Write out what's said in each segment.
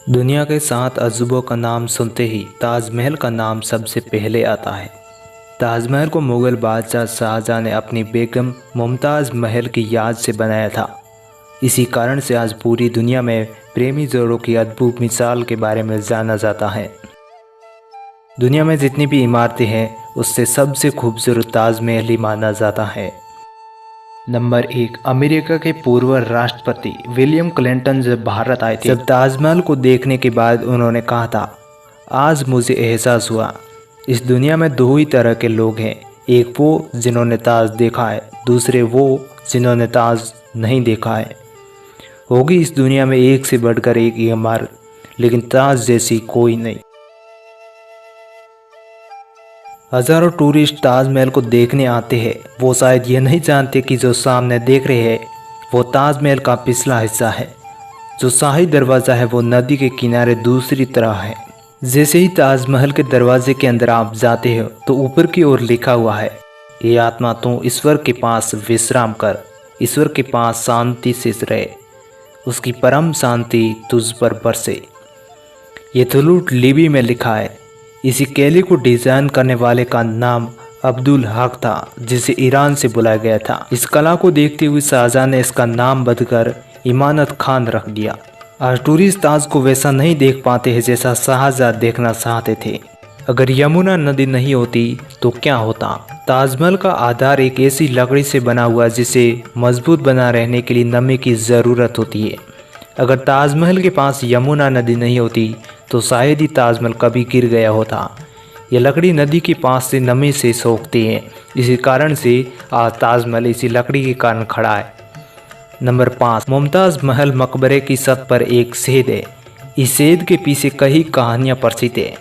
दुनिया के 7 अजूबों का नाम सुनते ही ताजमहल का नाम सबसे पहले आता है। ताजमहल को मुग़ल बादशाह शाहजहां ने अपनी बेगम मुमताज़ महल की याद से बनाया था। इसी कारण से आज पूरी दुनिया में प्रेमी जोड़ों की अद्भुत मिसाल के बारे में जाना जाता है। दुनिया में जितनी भी इमारतें हैं उससे सबसे खूबसूरत ताजमहल ही माना जाता है। नंबर 1, अमेरिका के पूर्व राष्ट्रपति विलियम क्लिंटन जब भारत आए थे, जब ताजमहल को देखने के बाद उन्होंने कहा था, आज मुझे एहसास हुआ इस दुनिया में दो ही तरह के लोग हैं, एक वो जिन्होंने ताज देखा है, दूसरे वो जिन्होंने ताज नहीं देखा है। होगी इस दुनिया में एक से बढ़कर एक इमारत, लेकिन ताज जैसी कोई नहीं। हज़ारों टूरिस्ट ताजमहल को देखने आते हैं। वो शायद ये नहीं जानते कि जो सामने देख रहे हैं वो ताजमहल का पिछला हिस्सा है। जो शाही दरवाज़ा है वो नदी के किनारे दूसरी तरह है। जैसे ही ताजमहल के दरवाजे के अंदर आप जाते हो तो ऊपर की ओर लिखा हुआ है, ये आत्मा तू ईश्वर के पास विश्राम कर, ईश्वर के पास शांति से रहे, उसकी परम शांति तुझ पर बरसे। ये तुलुट लिपि में लिखा है। इसी किले को डिज़ाइन करने वाले का नाम अब्दुल हक था, जिसे ईरान से बुलाया गया था। इस कला को देखते हुए शाहजहां ने इसका नाम बदलकर इमारत खान रख दिया। आज टूरिस्ट ताज को वैसा नहीं देख पाते हैं जैसा शाहजहां देखना चाहते थे। अगर यमुना नदी नहीं होती तो क्या होता? ताजमहल का आधार एक ऐसी लकड़ी से बना हुआ जिसे मजबूत बना रहने के लिए नमी की ज़रूरत होती है। अगर ताजमहल के पास यमुना नदी नहीं होती तो शायद ही ताजमहल कभी गिर गया होता। यह लकड़ी नदी के पास से नमी से सोखती है, इसी कारण से आज ताजमहल इसी लकड़ी के कारण खड़ा है। नंबर 5, मुमताज़ महल मकबरे की छत पर एक सेद है। इस सेद के पीछे कई कहानियाँ प्रचलित है,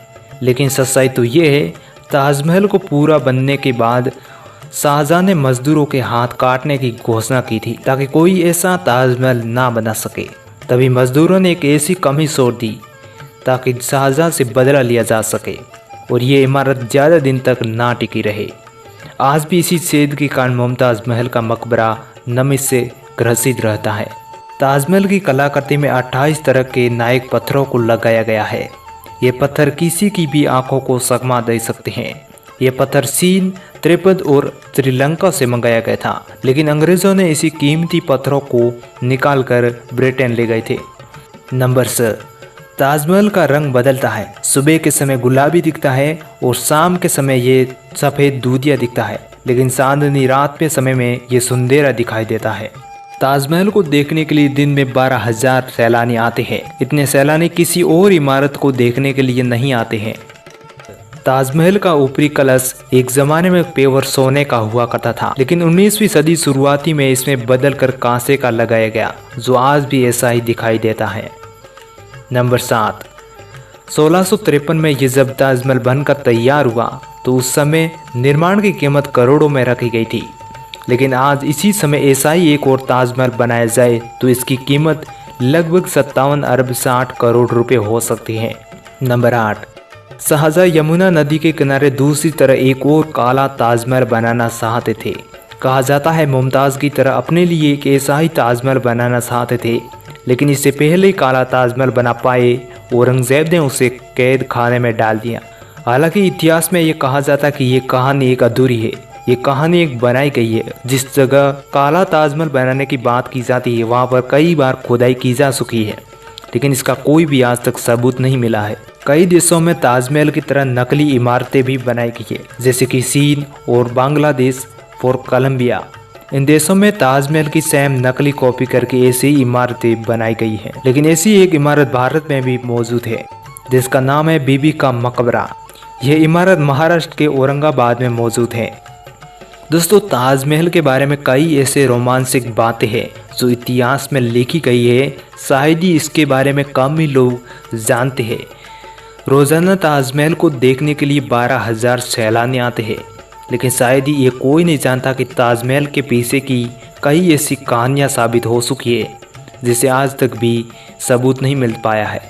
लेकिन सच्चाई तो ये है, ताजमहल को पूरा बनने के बाद शाहजहां ने मजदूरों के हाथ काटने की घोषणा की थी ताकि कोई ऐसा ताजमहल ना बना सके। तभी मजदूरों ने एक ऐसी कमी छोड़ दी ताकि शाहजहां से बदला लिया जा सके और ये इमारत ज़्यादा दिन तक ना टिकी रहे। आज भी इसी सेद के कारण मुमताज़ महल का मकबरा नमी से ग्रसित रहता है। ताजमहल की कलाकृति में 28 तरह के नायक पत्थरों को लगाया गया है। ये पत्थर किसी की भी आंखों को सरमा दे सकते हैं। ये पत्थर चीन, तिब्बत और श्रीलंका से मंगाया गया था, लेकिन अंग्रेज़ों ने इसी कीमती पत्थरों को निकालकर ब्रिटेन ले गए थे। नंबर 6, ताजमहल का रंग बदलता है। सुबह के समय गुलाबी दिखता है और शाम के समय ये सफ़ेद दूधिया दिखता है, लेकिन चांदनी रात के समय में ये सुंदरा दिखाई देता है। ताजमहल को देखने के लिए दिन में 12,000 सैलानी आते हैं। इतने सैलानी किसी और इमारत को देखने के लिए नहीं आते हैं। ताजमहल का ऊपरी कलश एक ज़माने में पेवर सोने का हुआ करता था, लेकिन 19वीं सदी शुरुआती में इसमें बदलकर कांसे का लगाया गया, जो आज भी ऐसा ही दिखाई देता है। नंबर 7, 1653 में ये जब ताजमहल बनकर तैयार हुआ तो उस समय निर्माण की कीमत करोड़ों में रखी गई थी, लेकिन आज इसी समय ऐसा ही एक और ताजमहल बनाया जाए तो इसकी कीमत लगभग 57 अरब 60 करोड़ रुपए हो सकती है। नंबर 8, शाहजहां यमुना नदी के किनारे दूसरी तरह एक और काला ताजमहल बनाना चाहते थे। कहा जाता है मुमताज़ की तरह अपने लिए एक ऐसा ही ताजमहल बनाना चाहते थे, लेकिन इससे पहले ही काला ताजमहल बना पाए औरंगजेब ने उसे कैद खाने में डाल दिया। हालांकि इतिहास में ये कहा जाता है कि ये कहानी एक अधूरी है। ये कहानी एक बनाई गई है। जिस जगह काला ताजमहल बनाने की बात की जाती है वहाँ पर कई बार खुदाई की जा चुकी है, लेकिन इसका कोई भी आज तक सबूत नहीं मिला है। कई देशों में ताजमहल की तरह नकली इमारतें भी बनाई गई है, जैसे कि चीन और बांग्लादेश और कोलंबिया। इन देशों में ताजमहल की सेम नकली कॉपी करके ऐसी इमारतें बनाई गई हैं, लेकिन ऐसी एक इमारत भारत में भी मौजूद है जिसका नाम है बीबी का मकबरा। यह इमारत महाराष्ट्र के औरंगाबाद में मौजूद है। दोस्तों, ताजमहल के बारे में कई ऐसे रोमांचक बातें हैं जो इतिहास में लिखी गई है, शायद ही इसके बारे में कम ही लोग जानते हैं। रोज़ाना ताजमहल को देखने के लिए 12,000 सैलानी आते हैं, लेकिन शायद ही ये कोई नहीं जानता कि ताजमहल के पीछे की कई ऐसी कहानियाँ साबित हो चुकी है जिसे आज तक भी सबूत नहीं मिल पाया है।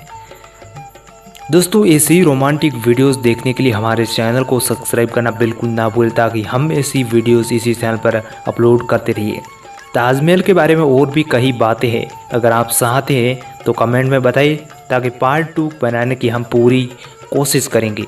दोस्तों, ऐसी रोमांटिक वीडियोस देखने के लिए हमारे चैनल को सब्सक्राइब करना बिल्कुल ना भूलें ताकि हम ऐसी वीडियोस इसी चैनल पर अपलोड करते रहिए। ताजमहल के बारे में और भी कई बातें हैं, अगर आप चाहते हैं तो कमेंट में बताइए। ताकि पार्ट 2 बनाने की हम पूरी कोशिश करेंगे।